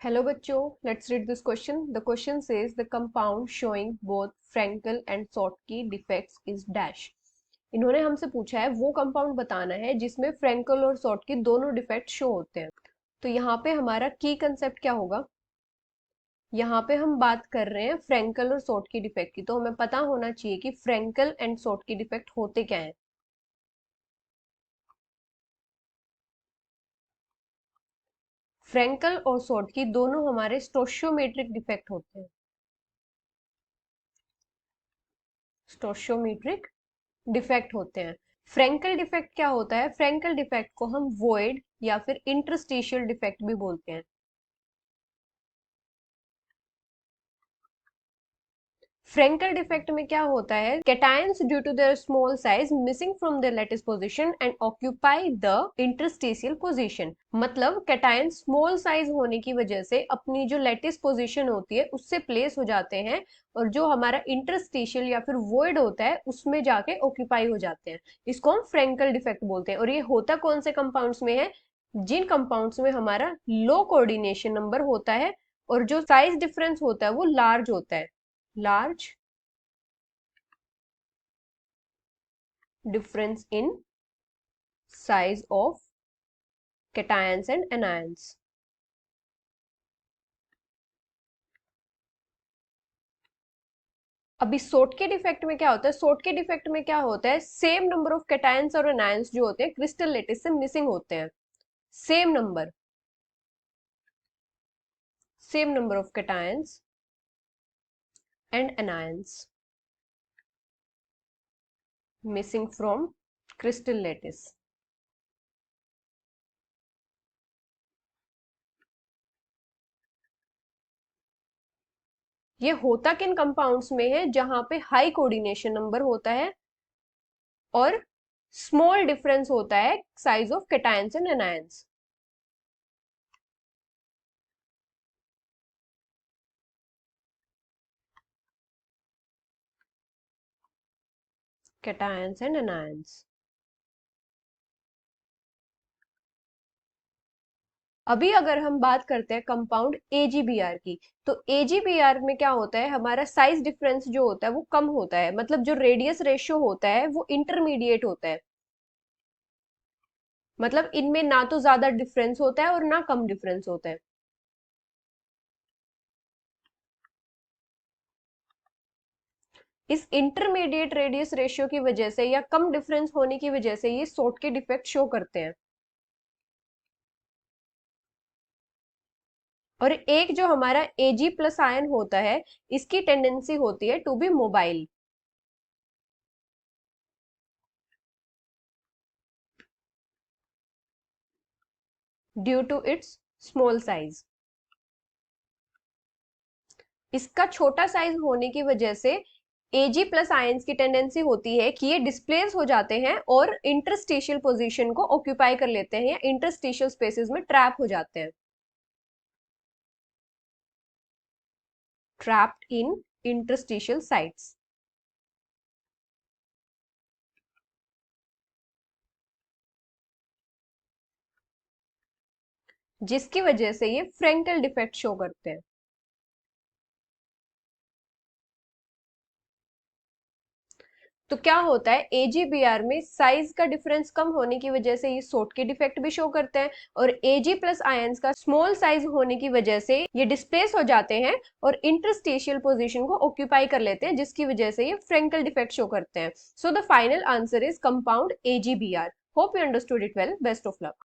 Hello बच्चों, let's read this question. The question says the compound showing both Frankel and Schottky defects is dash. इन्होंने हमसे पूछा है वो कंपाउंड बताना है जिसमें फ्रेंकल और शॉर्टकी दोनों डिफेक्ट शो होते हैं। तो यहाँ पे हमारा की कंसेप्ट क्या होगा? यहाँ पे हम बात कर रहे हैं फ्रेंकल और शॉर्टकी डिफेक्ट की, तो हमें पता होना चाहिए कि फ्रेंकल एंड शॉर्टकी डिफेक्ट होते क्या है। फ्रेंकल और शॉर्टकी दोनों हमारे स्टोशियोमेट्रिक डिफेक्ट होते हैं। स्टोशियोमेट्रिक डिफेक्ट होते हैं। फ्रेंकल डिफेक्ट क्या होता है? फ्रेंकल डिफेक्ट को हम वॉइड या फिर इंटरस्टिशियल डिफेक्ट भी बोलते हैं। फ्रेंकल डिफेक्ट में क्या होता है? Cations due to their small size missing from their lattice position and occupy the interstitial position. मतलब कैटायंस स्मॉल साइज होने की वजह से अपनी जो लैटिस पोजीशन होती है उससे प्लेस हो जाते हैं और जो हमारा इंटरस्टिशियल या फिर वॉइड होता है उसमें जाके ऑक्यूपाई हो जाते हैं। इसको हम फ्रेंकल डिफेक्ट बोलते हैं। और ये होता कौन से कंपाउंड्स में है? जिन कंपाउंड्स में हमारा लो कोऑर्डिनेशन नंबर होता है और जो साइज डिफरेंस होता है वो लार्ज होता है। large difference in size of cations and anions. अभी सोटके डिफेक्ट में क्या होता है? सोटके डिफेक्ट में क्या होता है? सेम नंबर ऑफ कैटायंस और एनायंस जो होते हैं क्रिस्टल लेटिस से मिसिंग होते हैं। Same number of cations and anions missing from crystal lettuce. ये होता किन कंपाउंड्स में है? जहां पे हाई कोऑर्डिनेशन नंबर होता है और स्मॉल डिफरेंस होता है size of cations and anions. Cations and anions. अभी अगर हम बात करते हैं कंपाउंड एजीबीआर की, तो एजीबीआर में क्या होता है? हमारा साइज डिफरेंस जो होता है वो कम होता है। मतलब जो रेडियस रेशियो होता है वो इंटरमीडिएट होता है। मतलब इनमें ना तो ज्यादा डिफरेंस होता है और ना कम डिफरेंस होता है। इस इंटरमीडिएट रेडियस रेशियो की वजह से या कम डिफरेंस होने की वजह से ये सोट के डिफेक्ट शो करते हैं। और एक जो हमारा एजी प्लस आयन होता है इसकी टेंडेंसी होती है to be mobile due to its small size. इसका छोटा साइज होने की वजह से एजी प्लस आयंस की टेंडेंसी होती है कि ये डिस्प्लेस हो जाते हैं और इंटरस्टिशियल पोजीशन को ऑक्यूपाई कर लेते हैं या इंटरस्टिशियल स्पेसेस में ट्रैप हो जाते हैं। ट्रैप्ड इन इंटरस्टिशियल साइट्स, जिसकी वजह से ये फ्रेंकल डिफेक्ट शो करते हैं। तो क्या होता है? एजीबीआर में साइज का डिफरेंस कम होने की वजह से ये सोट के डिफेक्ट भी शो करते हैं और एजी प्लस आयंस का स्मॉल साइज होने की वजह से ये डिस्प्लेस हो जाते हैं और इंटरस्टिशियल पोजीशन को ऑक्यूपाई कर लेते हैं, जिसकी वजह से ये फ्रेंकल डिफेक्ट शो करते हैं। So the final answer is compound AgBr. Hope you understood it well. Best of luck.